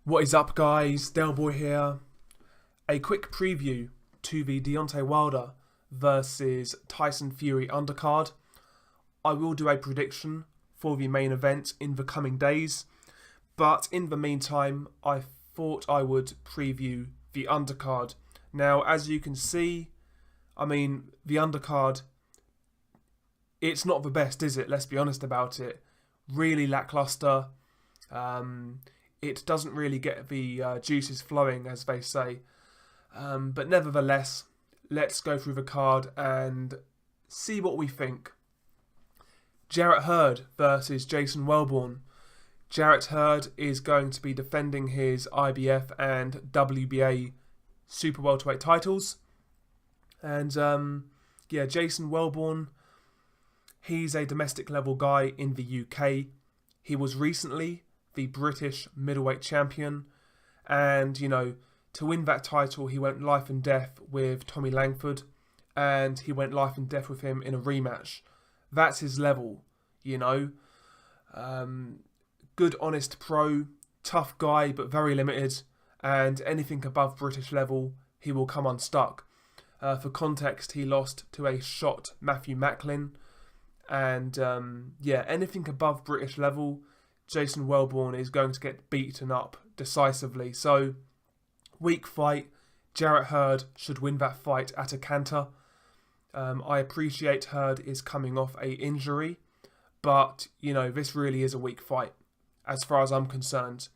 What is up, guys? Delboy here. A quick preview to the Deontay Wilder versus Tyson Fury undercard. I will do a prediction for the main event in the coming days, but in the meantime, I thought I would preview the undercard. Now, as you can see, the undercard, it's not the best, is it? Let's be honest about it. Really lackluster. It doesn't really get the juices flowing, as they say. But nevertheless, let's go through the card and see what we think. Jarrett versus Jason Wellborn. Jarrett is going to be defending his IBF and WBA super welterweight titles. And Jason Wellborn, he's a domestic level guy in the UK. He was recently the British middleweight champion, and to win that title he went life and death with Tommy Langford, and he went life and death with him in a rematch. That's his level, good honest pro, tough guy but very limited, and anything above British level he will come unstuck. For context, he lost to a shot Matthew Macklin, and anything above British level, Jason Wellborn is going to get beaten up decisively. So, weak fight. Jarrett should win that fight at a canter. I appreciate Hurd is coming off a injury, but, this really is a weak fight, as far as I'm concerned.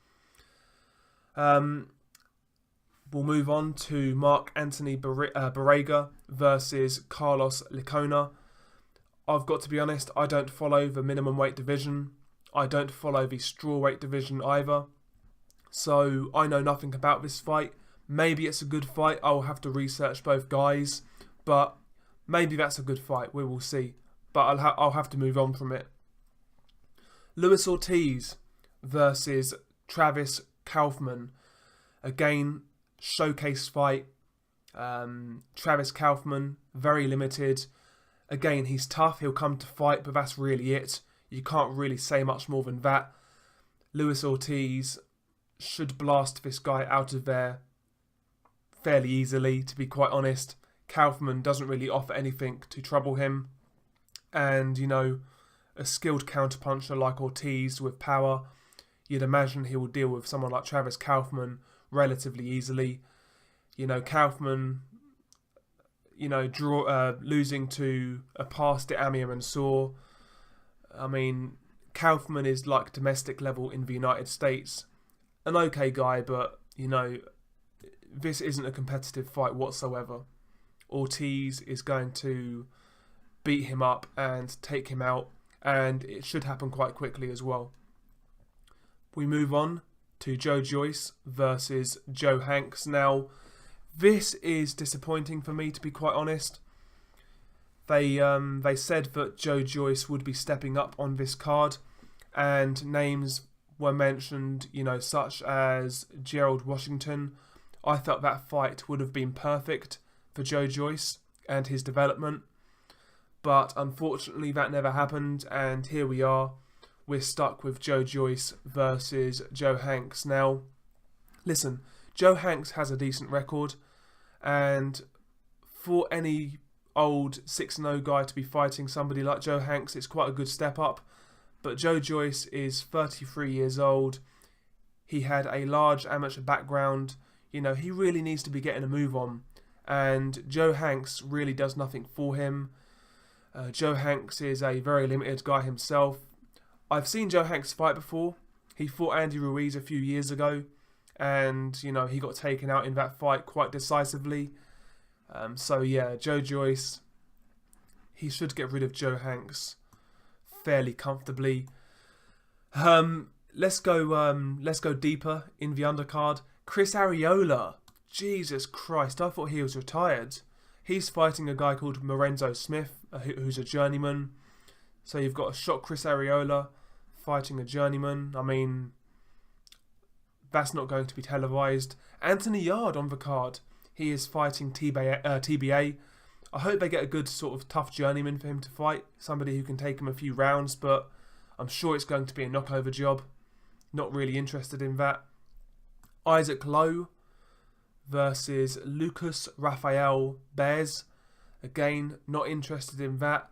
We'll move on to Mark Anthony Barrega versus Carlos Licona. I've got to be honest, I don't follow the minimum weight division. I don't follow the strawweight division either. So I know nothing about this fight. Maybe it's a good fight. I'll have to research both guys. But maybe that's a good fight. We will see. But I'll have to move on from it. Luis Ortiz versus Travis Kaufmann. Again, showcase fight. Travis Kaufmann, very limited. Again, he's tough. He'll come to fight, but that's really it. You can't really say much more than that. Luis Ortiz should blast this guy out of there fairly easily, to be quite honest. Kaufmann doesn't really offer anything to trouble him. And, a skilled counterpuncher like Ortiz with power, you'd imagine he will deal with someone like Travis Kaufmann relatively easily. Kaufmann, losing to a past Amir and Saw. Kaufmann is like domestic level in the United States. An okay guy, but, this isn't a competitive fight whatsoever. Ortiz is going to beat him up and take him out, and it should happen quite quickly as well. We move on to Joyce versus Joe Hanks. Now, this is disappointing for me, to be quite honest. They said that Joyce would be stepping up on this card, and names were mentioned, such as Gerald Washington. I thought that fight would have been perfect for Joyce and his development, but unfortunately that never happened, and here we are. We're stuck with Joyce versus Joe Hanks. Now, listen, Joe Hanks has a decent record, and for any old 6-0 guy to be fighting somebody like Joe Hanks, it's quite a good step up. But Joyce is 33 years old. He had a large amateur background. He really needs to be getting a move on. And Joe Hanks really does nothing for him. Joe Hanks is a very limited guy himself. I've seen Joe Hanks fight before. He fought Andy Ruiz a few years ago, and he got taken out in that fight quite decisively. Joyce, he should get rid of Joe Hanks fairly comfortably. Let's go deeper in the undercard. Chris Arreola, Jesus Christ, I thought he was retired. He's fighting a guy called Lorenzo Smith, who's a journeyman. So you've got a shot Chris Arreola fighting a journeyman. That's not going to be televised. Anthony Yarde on the card. He is fighting TBA. I hope they get a good sort of tough journeyman for him to fight. Somebody who can take him a few rounds, but I'm sure it's going to be a knockover job. Not really interested in that. Isaac Lowe versus Lucas Rafael Bez. Again, not interested in that.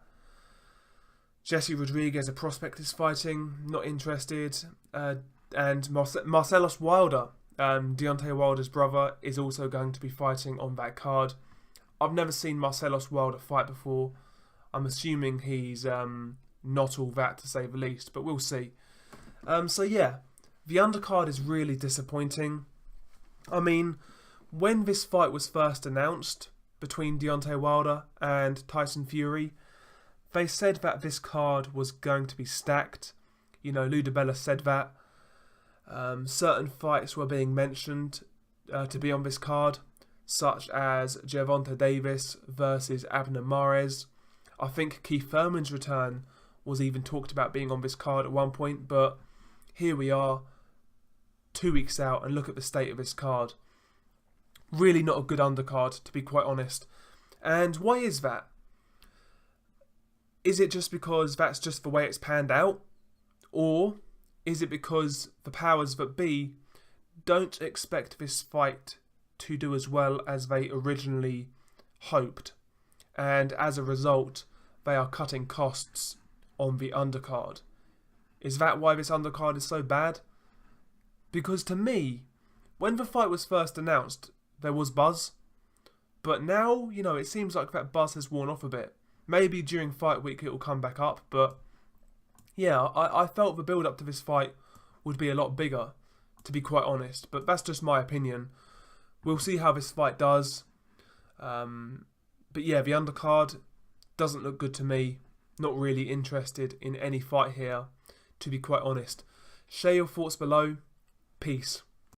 Jesse Rodriguez, a prospect, is fighting. Not interested. And Marcellus Wilder, Deontay Wilder's brother, is also going to be fighting on that card. I've never seen Marcellus Wilder fight before. I'm assuming he's not all that, to say the least, but we'll see. So yeah, the undercard is really disappointing. I mean, when this fight was first announced between Deontay Wilder and Tyson Fury, they said that this card was going to be stacked. You know, Lou DiBella said that. Certain fights were being mentioned to be on this card, such as Gervonta Davis versus Abner Mares. I think Keith Thurman's return was even talked about being on this card at one point, but here we are, 2 weeks out, and look at the state of this card. Really not a good undercard, to be quite honest. And why is that? Is it just because that's just the way it's panned out? Or is it because the powers that be don't expect this fight to do as well as they originally hoped, and as a result they are cutting costs on the undercard? Is that why this undercard is so bad? Because to me, when the fight was first announced, there was buzz, but now, you know, it seems like that buzz has worn off a bit. Maybe during fight week it will come back up, but yeah, I felt the build up to this fight would be a lot bigger, to be quite honest, but that's just my opinion. We'll see how this fight does. But yeah, the undercard doesn't look good to me. Not really interested in any fight here, to be quite honest. Share your thoughts below. Peace.